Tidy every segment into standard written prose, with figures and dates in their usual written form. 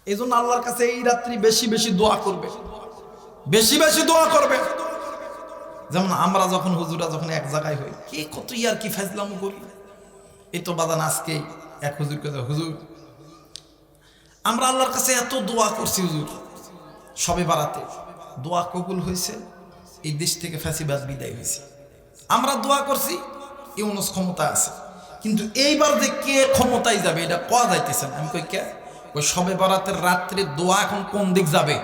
এই জন্য আল্লাহর কাছে এই রাত্রি বেশি বেশি দোয়া করবে, বেশি বেশি দোয়া করবে। যেমন আমরা যখন হুজুরা যখন এক জায়গায় হই, কি কত ইয়ার কি ফাজলাম করি। এই তো বাদান আজকে এক হুজুর কে, হুজুর আমরা আল্লাহর কাছে এত দোয়া করছি হুজুর, সবে বারাতে দোয়া কবুল হয়েছে, এই দেশ থেকে ফ্যাসিবাদ বিদায় হয়েছে। আমরা দোয়া করছি ইউনুস ক্ষমতা আছে, কিন্তু এইবার যে কে ক্ষমতায় যাবে এটা পাওয়া যাইতেছে না। আমি কই কে, ওই সবে বারাতের রাত্রে দোয়া এখন কোন দিক যাবে,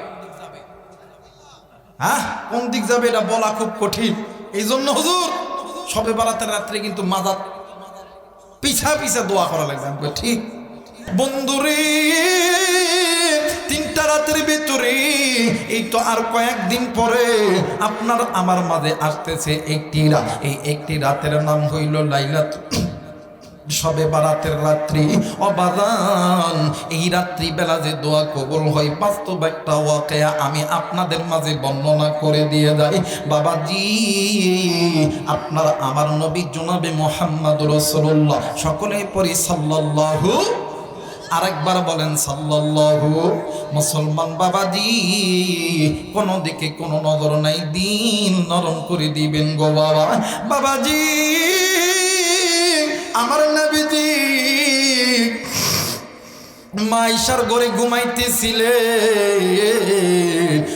হ্যাঁ কোন দিক যাবে এটা বলা খুব কঠিন। এই জন্য হুজুর সবে বারাতের রাত্রে কিন্তু মাজার পিছা পিছা দোয়া করা লাগবে। আমি কই ঠিক। বন্ধুরে, 3টা রাতের ভিতরে এই তো আর কয়েকদিন পরে আপনার আমার মাঝে আসতেছে একটি রাত। এই একটি রাতের নাম হইল লাইলাতুল সবে বারাতের রাত্রি। অবাদান এই রাত্রি বেলা যে দোয়া কবুল হয়, বাস্তব একটা ওয়াকিয়া আমি আপনাদের মাঝে বর্ণনা করে দিয়ে যাই। বাবাজি, আপনার আমার নবী জনাবে মুহাম্মদুর রাসূলুল্লাহ, সকলেই পড়ি সাল্লাল্লাহু, আরেকবার বলেন সাল্লাল্লাহু। মুসলমান বাবাজি, কোনো দিকে কোনো নজর নাই, দিন নরম করে দিবেন গো বাবা। বাবাজি, আমার নবীজি মা আয়েশার ঘরে ঘুমাইতেছিলে,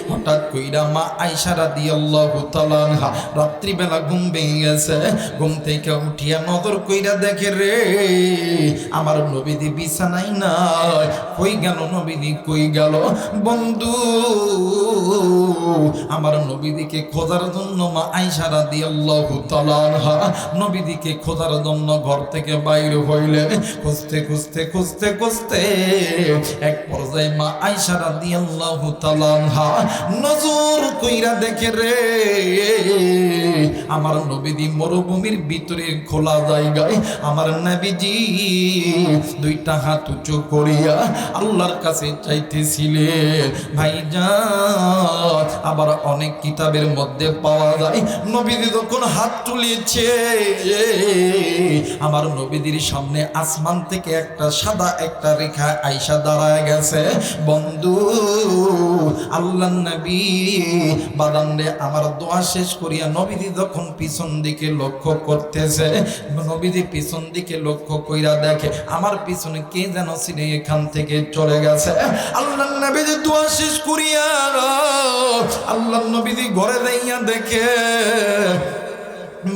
হঠাৎ কইরা মা আয়েশা রাদিয়াল্লাহু তাআলা আনহা রাত্রিবেলা ঘুম ভেঙে গেছে। ঘুম থেকে উঠিয়া নজর কইরা দেখে রে আমার নবীজি বিছানায় নাই। কই গেল নবীজি, কই গেল? বন্ধু, আমার নবীজিকে খোঁজার জন্য মা আয়েশা রাদিয়াল্লাহু তাআলা আনহা নবীজিকে খোঁজার জন্য ঘর থেকে বাইরে হইলেন। খুঁজতে খুঁজতে খুঁজতে খুঁজতে এক পর্যায়ে মা আয়েশা রাদিয়াল্লাহু তাআলা আনহা নজর কইরা দেখে রে আমার নবীজি মরুভূমির ভিতরে খোলা জায়গায় আমার নবীজি 2টা হাত উঁচু করিয়া আল্লাহর কাছে চাইতেছিলেন। ভাইজান, আবার অনেক কিতাবের মধ্যে পাওয়া যায় নবীজি যখন হাত তুলেছে, আমার নবীজির সামনে আসমান থেকে একটা সাদা একটা রেখা আয়েশা দাঁড়ায় গেছে। বন্ধু, আল্লাহ নবী বাদান্ডে আমার দোয়া শেষ করিয়া নবীজি যখন পিছন দিকে লক্ষ্য করতেছে, নবীজি পিছন দিকে লক্ষ্য কইরা দেখে আমার পিছনে কে যেন ছিল, এখান থেকে চলে গেছে। আল্লাহ নবীজি দোয়া শেষ করিয়া আল্লাহ নবীজি ঘরে যাইয়া দেখে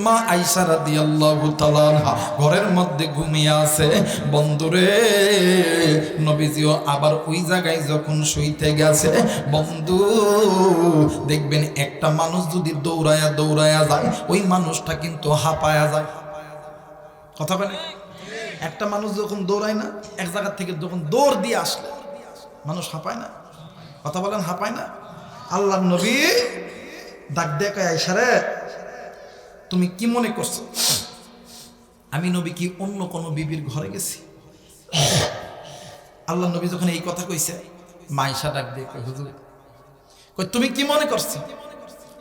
মা আয়েশা রাদিয়াল্লাহু তাআলা আনহা ঘরের মধ্যে ঘুমিয়ে আছে। বন্ধুরে, নবীজিও আবার ওই জায়গায় যখন শুইতে গেছে, বন্ধু দেখবেন একটা মানুষ যদি দৌড়ায়া দৌড়ায়া যায়, ওই মানুষটা কিন্তু হাঁপায়া যায়। কথা বলে, একটা মানুষ যখন দৌড়ায় না, এক জায়গা থেকে যখন দৌড় দিয়ে আসলে মানুষ হাঁপায় না। কথা বলেন, হাঁপায় না? আল্লাহ নবী ডাক দেখায়, আয়েশা রে তুমি কি মনে করছো আমি নবী কি অন্য কোন বিবির ঘরে গেছি? আল্লাহ নবী যখন এই কথা কইছে, মা আয়েশা ডাক দিয়ে কই, হুজুর কই তুমি কি মনে করছো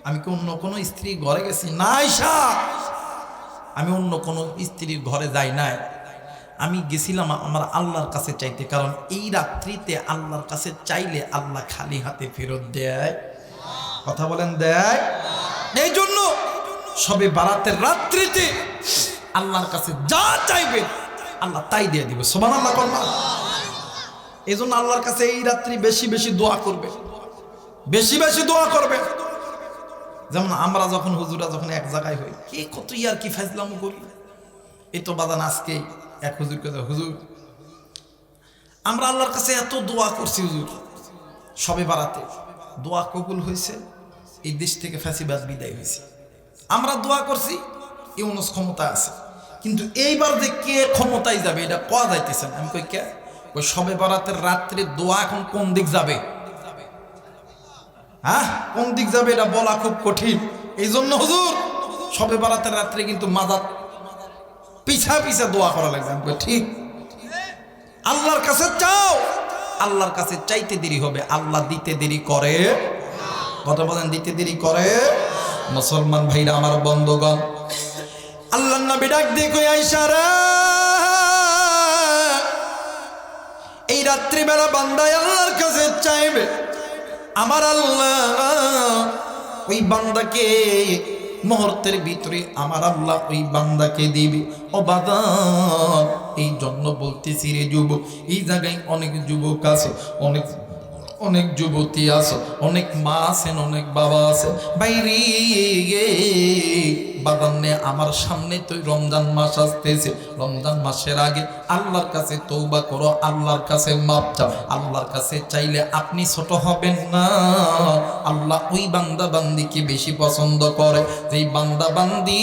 আমি কি অন্য কোন স্ত্রী ঘরে গেছি? না আয়েশা, আমি অন্য কোন স্ত্রীর ঘরে যাই নাই, আমি গেছিলাম আমার আল্লাহর কাছে চাইতে। কারণ এই রাত্রিতে আল্লাহর কাছে চাইলে আল্লাহ খালি হাতে ফেরত দেয়। কথা বলেন, দেয়। এই জন্য সবে বারাতের রাত্রিতে আল্লাহর কাছে যা চাইবে আল্লাহ তাই দিয়ে দিবে। সুবহানাল্লাহ করবা। এই জন্য আল্লাহর কাছে এই রাত্রি বেশি বেশি দোয়া করবে, বেশি বেশি দোয়া করবে। যেমন আমরা যখন হুজুরা যখন এক জায়গায় হই, কি কত ইয়ার কি ফাজলাম করি। এই তো বাদান আজকে এক হুজুর কে, হুজুর আমরা আল্লাহর কাছে এত দোয়া করছি হুজুর, সবে বারাতে দোয়া কবুল হয়েছে, এই দেশ থেকে ফ্যাসিবাদ বিদায় হয়েছে। আমরা দোয়া করছি ইউনুস ক্ষমতা আছে, কিন্তু এইবার যে কে ক্ষমতায় যাবে এটা পাওয়া যাইতেছে না। আমি কই কে, ওই সবে বারাতের রাত্রে দোয়া এখন কোন দিক যাবে, হ্যাঁ কোন দিক যাবে এটা বলা খুব কঠিন। এই জন্য হুজুর সবে বারাতের রাত্রে কিন্তু মাজার পিছা পিছা দোয়া করা লাগবে। আমি কই ঠিক। আল্লাহর কাছে চাও, আল্লাহর কাছে চাইতে দেরি হবে, আল্লাহ দিতে দেরি করে। কথা বলেন, দিতে দেরি করে। মুসলমান ভাইরা আমার বন্ধুগণ, আল্লাহর নবী ডাক দিয়ে কই, আয়েশা রে এই রাত্রিবেলা বান্দায় আল্লাহর চাইবে আমার আল্লাহ ওই বান্দাকে মুহূর্তের ভিতরে আমার আল্লাহ ওই বান্দাকে দিবে। ও বাবা, এই জন্য বলতেছি রে যুবক, এই জায়গায় অনেক যুবক আছে, অনেক যুবতী আছে, অনেক মা আছেন, অনেক বাবা আছে। বাইরে বাদান্নে আমার সামনে তো রমজান মাস আসতেছে। রমজান মাসের আগে আল্লাহর কাছে তওবা করো, আল্লাহর কাছে মাপ চাও। আল্লাহর কাছে চাইলে আপনি ছোট হবেন না। আল্লাহ ওই বান্দা বান্দিকে বেশি পছন্দ করে, যেই বান্দা বান্দি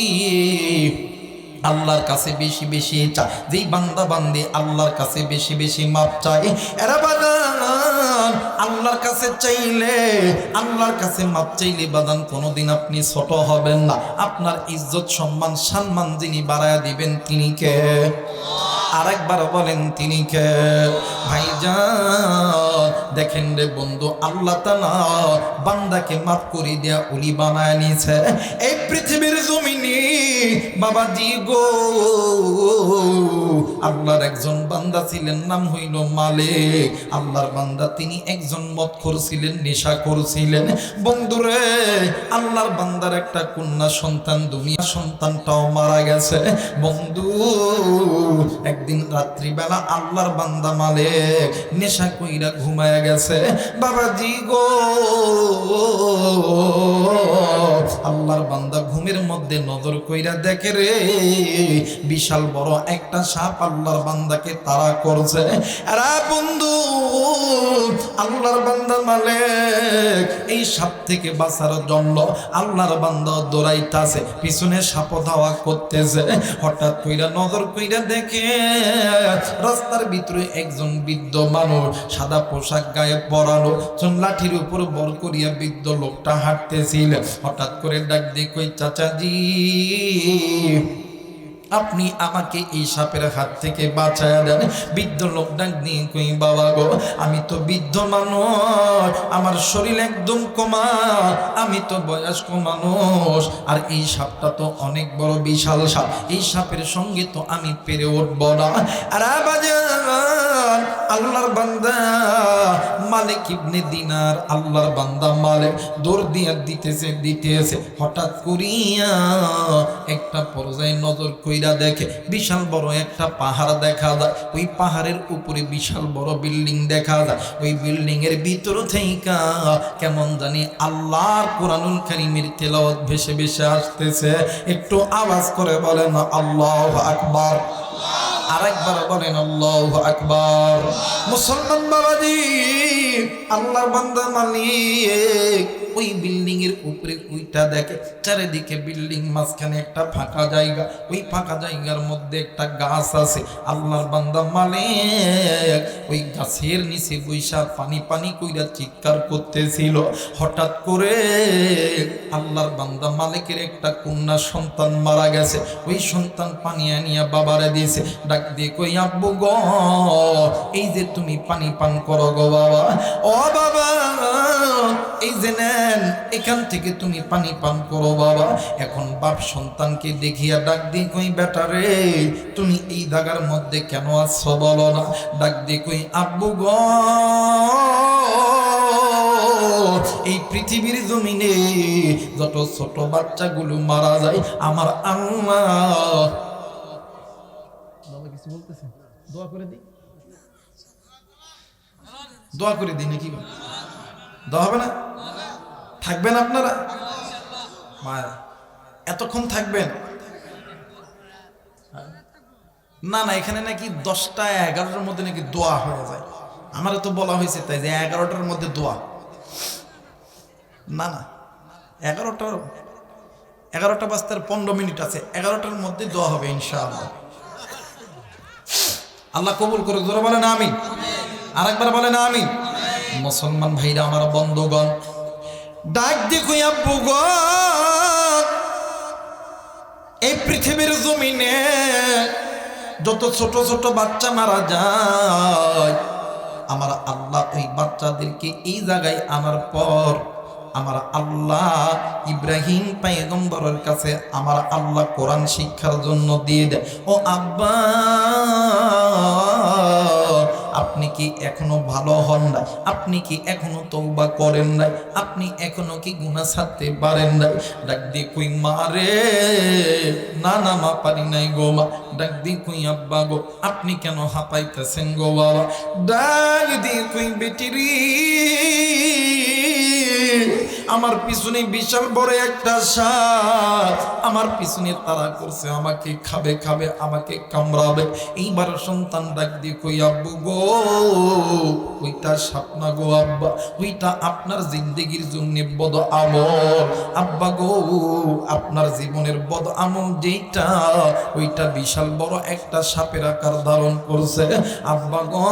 আল্লাহর কাছে বেশি বেশি চায়, যেই বান্দা বান্দি আল্লাহর কাছে বেশি বেশি মাপ চায়। এরা বাদান আল্লাহর কাছে চাইলে, আল্লাহর কাছে মাপ চাইলে বাদান কোনোদিন আপনি ছোট হবেন না। আপনার ইজ্জত সম্মান সম্মান যিনি বাড়ায়া দিবেন তিনি কে? আরেকবার বলেন তিনি কে? ভাইজান দেখেন রে বন্ধু, আল্লাহ তাআলা বান্দাকে মাফ করে দেয়া উলি বানায় নিয়েছে এই পৃথিবীর জমিনে। বাবাজি গো, আল্লাহর একজন বান্দা ছিলেন, নাম হইল মালিক। আল্লাহর বান্দা তিনি একজন মদখোর ছিলেন, নেশাখোর ছিলেন। বন্ধুরে, আল্লাহর বান্দার একটা কন্যা সন্তান, দুনিয়া সন্তানটাও মারা গেছে। বন্ধু, একদিন রাত্রিবেলা আল্লাহর বান্দা মালিক নেশা কইরা ঘুমায়া গেছে। বাবাজি গো, আল্লাহর বান্দা ঘুমের মধ্যে নজর কইরা দেখে রে, বিশাল বড় একটা সাপ আল্লাহর বান্দাকে তাড়া করছে। আরে বন্ধু, আল্লাহর বান্দা মালিক এই সাপ থেকে বাঁচার জন্য আল্লাহর বান্দা দৌড়াইতাছে, পিছনে সাপ ধাওয়া করতেছে। হঠাৎ কইরা নজর কইরা দেখে রাস্তার ভিতরে একজন বৃদ্ধ মানুষ, সাদা পোশাক গায়ে পরানো, লাঠির উপর বর করিয়া বৃদ্ধ লোকটা হাঁটতেছিল। হঠাৎ করে ডাক দিয়ে কই, চাচাজি আপনি আমাকে এই সাপের হাত থেকে বাঁচায়া দেন। বৃদ্ধ লোক ডাক দিয়ে কই, বাবা গো, আমি তো বৃদ্ধ মানুষ, আমার শরীর একদম কমা, আমি তো বয়স্ক মানুষ, আর এই সাপটা তো অনেক বড় বিশাল সাপ, এই সাপের সঙ্গে তো আমি পেরে উঠব না। আর বাজান আল্লাহর বান্দা মালিক ইবনে দিনার, আল্লাহর বান্দা মালিক দৌড় দিয়া দিতেছে। হঠাৎ করিয়া একটা পর্যায়ে নজর কইরা দেখে বিশাল বড় একটা পাহাড় দেখা যায়। ওই পাহাড়ের উপরে বিশাল বড় বিল্ডিং দেখা যায়। ওই বিল্ডিং এর ভিতর থেকে কেমন জানি আল্লাহর কোরআনুল কারীমের তেলাওয়াত ভেসে ভেসে আসতেছে। একটু আওয়াজ করে বলেন আল্লাহু আকবার। আরেকবার বলেন আল্লাহু আকবার। মুসলমান বাবাজি, আল্লাহর বান্দা মালিক ওই বিল্ডিং এর উপরে উইটা দেখে, চারিদিকে বিল্ডিং, মাঝখানে একটা ফাঁকা জায়গা। ওই ফাঁকা জায়গার মধ্যে একটা গাছ আছে। আল্লাহর বান্দা মালিক ওই গাছের নিচে বৈশা পানি পানি কইরা চিৎকার করতেছিল। হঠাৎ করে আল্লাহর বান্দা মালিকের একটা কন্যা সন্তান মারা গেছে। ওই সন্তান পানি আনিয়া বাবারে দিয়েছে। ডাক দিয়ে কই, আব্বু গো, এই যে তুমি পানি পান করো গো বাবা। ও বাবা, এই যে নেন, এখান থেকে তুমি পানি পান করো বাবা। এখন বাপ সন্তানকে দেখিয়া ডাক দিয়ে কই, বেটা রে, তুমি এই জায়গার মধ্যে কেন আছো বলো না? ডাক দিয়ে কই, আব্বু গো, এই পৃথিবীর জমিনে যত ছোট বাচ্চাগুলো মারা যায়, আমার আল্লাহ বাবা কিছু বলতেছে, দোয়া করে দিই, দোয়া করে দিই নাকি? দোয়া হবে না? থাকবেন আপনারা? মায়া এতক্ষণ থাকবেন না? না, এখানে নাকি 10টা 11টার মধ্যে নাকি দোয়া হয়ে যায়। আমারও তো বলা হয়েছে তাই যে 11টার মধ্যে দোয়া। না না, 11টা বাজতে 15 মিনিট আছে, 11টার মধ্যে দোয়া হবে ইনশাআল্লাহ। আল্লাহ কবুল করে। জোরে বলেন আমিন। আরেকবার বলেন আমিন। মুসলমান ভাইরা আমার, বন্ধুগণ, ডাক দেখো আব্বু গো, এই পৃথিবীর জমিনে যত ছোট ছোট বাচ্চা মারা যায়, আমার আল্লাহ ওই বাচ্চাদেরকে এই জায়গায় আনার পর আমার আল্লাহ ইব্রাহিম পয়গম্বরের কাছে আমার আল্লাহ কোরআন শিক্ষার জন্য দিয়ে দেয়। ও আব্বা, আপনি কি এখনো ভালো হন না? আপনি কি এখনো তওবা করেন নাই? আপনি এখনো কি গুনাহ ছাড়তে পারেন নাই? ডাক দিয়ে কই মা রে, না না মা পারি নাই গো মা। ডাক দিয়ে কই আব্বা গো, আপনি কেন হাঁপাইতেছেন গো বাবা? ডাক দিয়ে কই বেটি রে, আমার পিছনে বিশাল বড় একটা সাপ আমার পিছনে তাড়া করছে, আমাকে খাবে খাবে, আমাকে কামড়াবে। এইবার সন্তান ডাক দিয়ে কই আব্বু গো, ওইটা সাপ না গো আব্বা, ওইটা আপনার জিন্দেগির জন্য বদ আমল। আব্বা গো, আপনার জীবনের বদ আমল যেটা, ওইটা বিশাল বড় একটা সাপের আকার ধারণ করছে। আব্বা গো,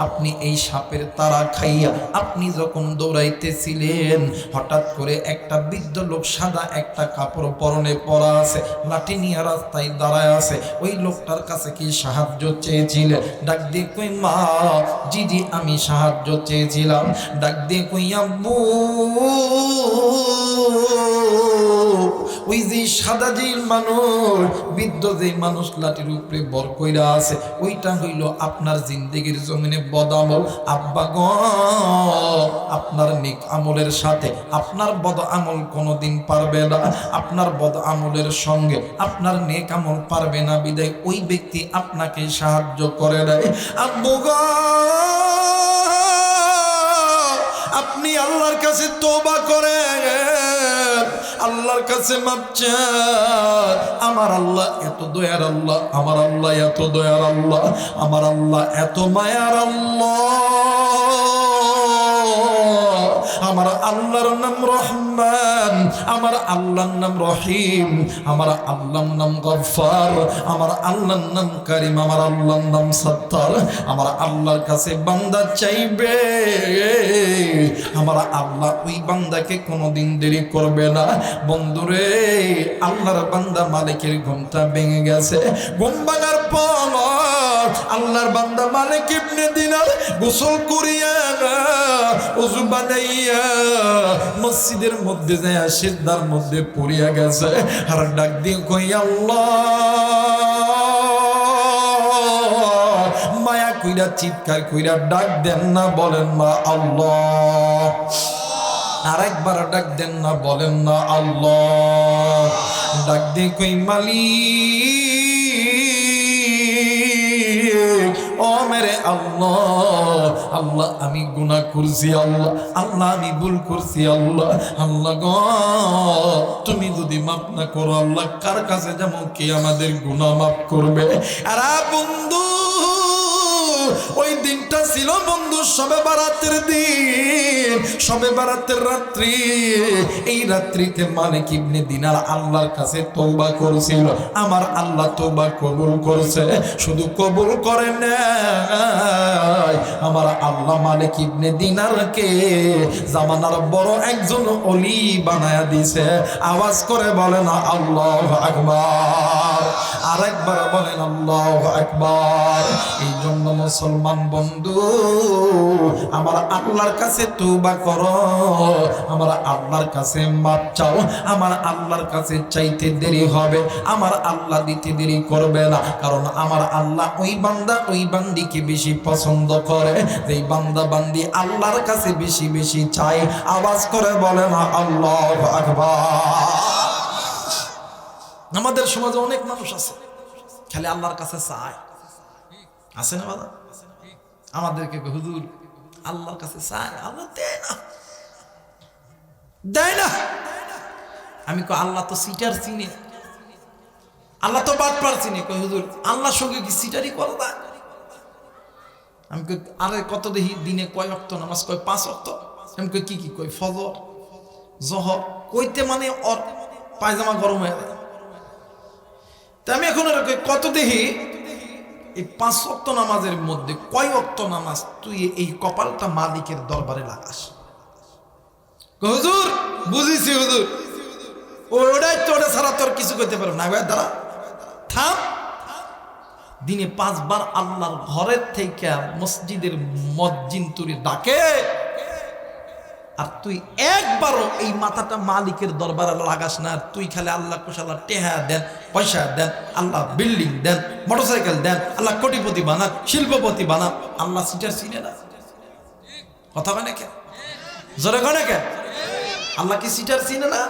আপনি এই সাপের তাড়া খাইয়া আপনি যখন দৌড়াইতেছিলেন, হঠাৎ করে একটা বৃদ্ধ লোক সাদা একটা কাপড় পরনে পরা আছে, লাঠি নিয়ে রাস্তায় দাঁড়ায় আছে, ওই লোকটার কাছে কি সাহায্য চেয়েছিলেন? ডাক দিয়ে কই মা, জি জি আমি সাহায্য চেয়েছিলাম। ডাক দিয়ে কই আব্বু, ওই যে সাদা যে মানুষ, বৃদ্ধ যে মানুষ লাঠির উপরে বর কইরা আছে, ওইটা হইল আপনার জিন্দেগির জমিনে বদামল। আব্বা গো, আপনার নেক আমলের সাথে আপনার বদ আমল কোনোদিন পারবে না, আপনার বদ আমলের সঙ্গে আপনার নেক আমল পারবে না, বিদায় ওই ব্যক্তি আপনাকে সাহায্য করে দেয়। আব্বু গো, আপনি আল্লাহর কাছে তওবা করেন, আল্লাহর কাছে মাপ চান। আমার আল্লাহ এত দয়ার আল্লাহ, আমার আল্লাহ এত দয়ার আল্লাহ, আমার আল্লাহ এত মায়ার আল্লাহ। আমার আল্লাহর নাম রহমান, আমার আল্লাহর নাম রহিম, আমার আল্লাহর নাম গফফার, আমার আল্লাহর নাম কারীম, আমার আল্লাহর নাম সত্তার। আমার আল্লাহর কাছে বান্দা চাইবে, আমার আল্লাহ ওই বান্দাকে কোনোদিন দেরি করবে না। বন্ধুরে, আল্লাহর বান্দা মালিকের ঘুমটা ভেঙে গেছে, ঘুম ভাঙার পর আল্লাহর বান্দা মালিক ইবনে দিনার গোসল করিয়া ওযু বানাইয়া মসজিদের মধ্যে যায় সিজদার মধ্যে পড়িয়া গেছে, আর ডাক দিয়ে কই আল্লাহ, মায়া কইরা চিৎকার কইরা ডাক দেন না, বলেন না আল্লাহ। আরেকবার ডাক দেন না, বলেন না আল্লাহ। ডাক দিয়ে কই মালিক, ও মেরে আল্লাহ, আল্লাহ আমি গুনাহ করছি, আল্লাহ আল্লাহ আমি ভুল করছি, আল্লাহ আল্লাহ গো, তুমি যদি মাফ না করো আল্লাহ, কার কাছে যাবো কে আমাদের গুনাহ মাফ করবে? আরে বন্ধু, ওই দিনটা ছিল বন্ধু শবে বারাতের দিন, শবে বারাতের রাত্রি। এই রাত্রিতে মালিক ইবনে দিনার আল্লাহর কাছে তওবা করেছিল, আমার আল্লাহ তওবা কবুল করেছে। শুধু কবুল করে নাই, আমার আল্লাহ মালিক ইবনে দিনারকে জামানার বড় একজন ওলি বানায়া দিয়েছে। আওয়াজ করে বলেন আল্লাহু আকবার, আরেকবার বলেন আল্লাহু আকবার। এই জন্য মুসলমান বন্ধু, আমার আল্লাহর কাছে তওবা করো, আমার আল্লাহর কাছে মাপ চাও। আমার আল্লাহর কাছে চাইতে দেরি হবে, আমার আল্লাহ দিতে দেরি করবে না, কারণ আমার আল্লাহ ওই বান্দা ওই বান্দিকে বেশি পছন্দ করে, যেই বান্দা বান্দি আল্লাহর কাছে বেশি বেশি চায়। আওয়াজ করে বলে না আল্লাহু আকবার। আমাদের সমাজে অনেক মানুষ আছে খালি আল্লাহর কাছে চায়, আছে না বাবা? আমাদেরকে হুজুর আল্লাহর কাছে চায়, আল্লাহ দেয় না, দেয় না। আমি কই আল্লাহ তো সিটার চিনে, আল্লাহ তো বাটপার চিনে। কই হুজুর আল্লাহর সঙ্গে কি সিটারি করা যায়? আমি কই আরে কত দেখি দিনে কয় ওয়াক্ত নামাজ? কয় 5 ওয়াক্ত। আমি কই কি কি? কই ফজর জোহর। কইতে মানে ওর পায়জামা গরম হয়ে যায়। তা আমি এখন কত দেখি এই 5 ওয়াক্ত নামাজের মধ্যে কয় ওয়াক্ত নামাজ তুই এই কপালটা মালিকের দরবারে লাগাস? হুজুর বুঝিছি হুজুর, ওটাই তো, ওটা ছাড়া তোর কিছু করতে পারব না। দাঁড়া থাম, দিনে 5 বার আল্লাহর ঘরের থেকে মসজিদের মুয়াজ্জিন তুই ডাকে, আর তুই একবারও এই মাথাটা মালিকের দরবারে লাগাস না। আর তুই খালি আল্লাহ কুশাল্লাহ টেহা দেন, পয়সা দেন, আল্লাহ বিল্ডিং দেন, মোটরসাইকেল দেন, আল্লাহ কোটিপতি বানান, শিল্পপতি বানান। আল্লাহ সিটার চিনে না? কথা বলে কে? জোরে কনে কে? আল্লাহ কি সিটার চিনে না?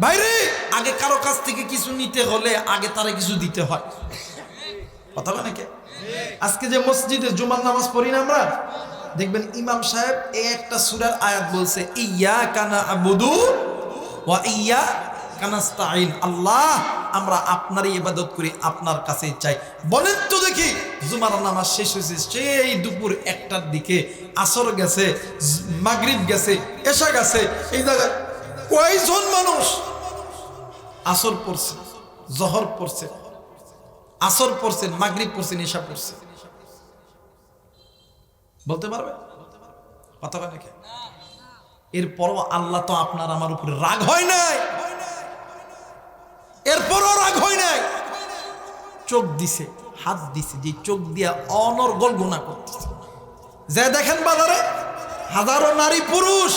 বাইরে আগে কারো কাছ থেকে কিছু নিতে হলে আগে তারা কিছু দিতে হয়। কথা বলে কে? আজকে যে মসজিদে জুমার নামাজ পড়ি না আমরা, দেখবেন ইমাম সাহেব এই একটা সূরার আয়াত বলছে, ইয়াকা না'বুদু ওয়া ইয়াকা নাস্তাঈন। আল্লাহ, আমরা আপনারই ইবাদত করি, আপনার কাছেই চাই। বলেন তো দেখি, জুমার নামাজ শেষ হয়েছে সেই দুপুর 1টার দিকে, আসর গেছে, মাগরিব গেছে, এশা গেছে, এই জায়গায় কয়জন মানুষ আসর পড়ছে, জহর পড়ছে, আসর পড়ছেন, মাগরিব পড়ছেন, এশা পড়ছে? বলতে পারবে? কথা বলে নাকি? এরপরও আল্লাহ তো আপনার আমার উপরে রাগ হয় নাই, এরপরও রাগ হয় নাই। চোখ দিছে, হাত দিছে, যে চোখ দিয়া অনর্গল গুনাহ করতেছে। যে দেখেন বাজারে হাজারো নারী পুরুষ,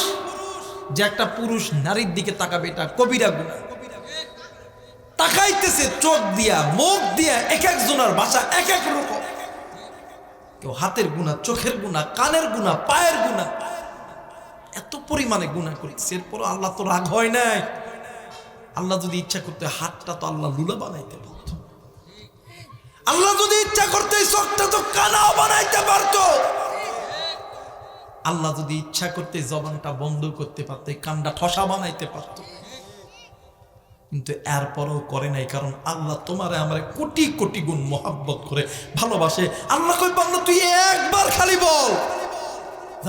যে একটা পুরুষ নারীর দিকে তাকাবে, এটা কবিরা গুনাহ। তাকাইতেছে চোখ দিয়া, মুখ দিয়া, এক একজনের ভাষা এক এক রকম। কেউ হাতের গুনাহ, চোখের গুনাহ, কানের গুনাহ, পায়ের গুনাহ, এত পরিমাণে গুনাহ করেছে। এরপর আল্লাহ তো রাগ হয় নাই। আল্লাহ যদি ইচ্ছা করতে হাতটা তো আল্লাহ লুলা বানাইতে পারত। আল্লাহ যদি ইচ্ছা করতে চোখটা তো কানাও বানাইতে পারত। আল্লাহ যদি ইচ্ছা করতে জবানটা বন্ধ করতে পারত, কানটা ঠসা বানাইতে পারত। কিন্তু এরপরও করে নাই, কারণ আল্লাহ তোমারে আমারে কোটি কোটি গুণ মোহাব্বত করে ভালোবাসে। আল্লাহ কই, বান্দা তুই একবার খালি বল,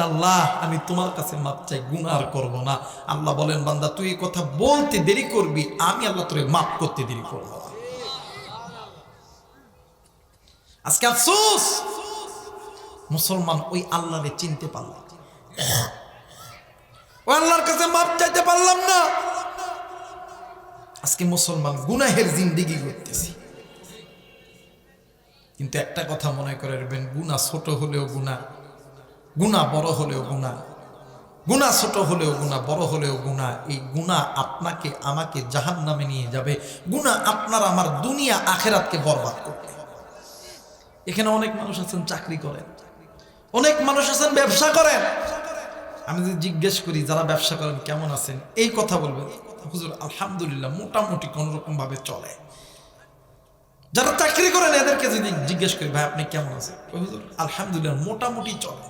আল্লাহ আমি তোমার কাছে মাপ চাই, গুনাহ আর করব না। আল্লাহ বলেন, বান্দা তুই এই কথা বলতে দেরি করবি, আমি আল্লাহ তোরে মাপ করতে দেরি করব না। আজকে আফসোস, মুসলমান ওই আল্লাহরে চিনতে পারলাম, ওই আল্লাহর কাছে মাপ চাইতে পারলাম না। আজকে মুসলমান গুনাহের জিন্দেগি করতেছি। কিন্তু একটা কথা মনে করে রাখবেন, গুনাহ ছোট হলেও গুনাহ, গুনাহ বড় হলেও গুনাহ, গুনাহ ছোট হলেও গুনাহ, বড় হলেও গুনাহ। এই গুনাহ আপনাকে আমাকে জাহান্নামে নিয়ে যাবে। গুনাহ আপনার আমার দুনিয়া আখেরাতকে বরবাদ করবে। এখানে অনেক মানুষ আছেন চাকরি করেন, অনেক মানুষ আছেন ব্যবসা করেন। আমি যদি জিজ্ঞেস করি যারা ব্যবসা করেন কেমন আছেন, এই কথা বলবেন, হুজুর আলহামদুলিল্লাহ মোটামুটি কোনোরকম ভাবে চলে। যারা চাকরি করেন এদেরকে যদি জিজ্ঞেস করি, ভাই আপনি কেমন আছেন, হুজুর আলহামদুলিল্লাহ মোটামুটি চলে।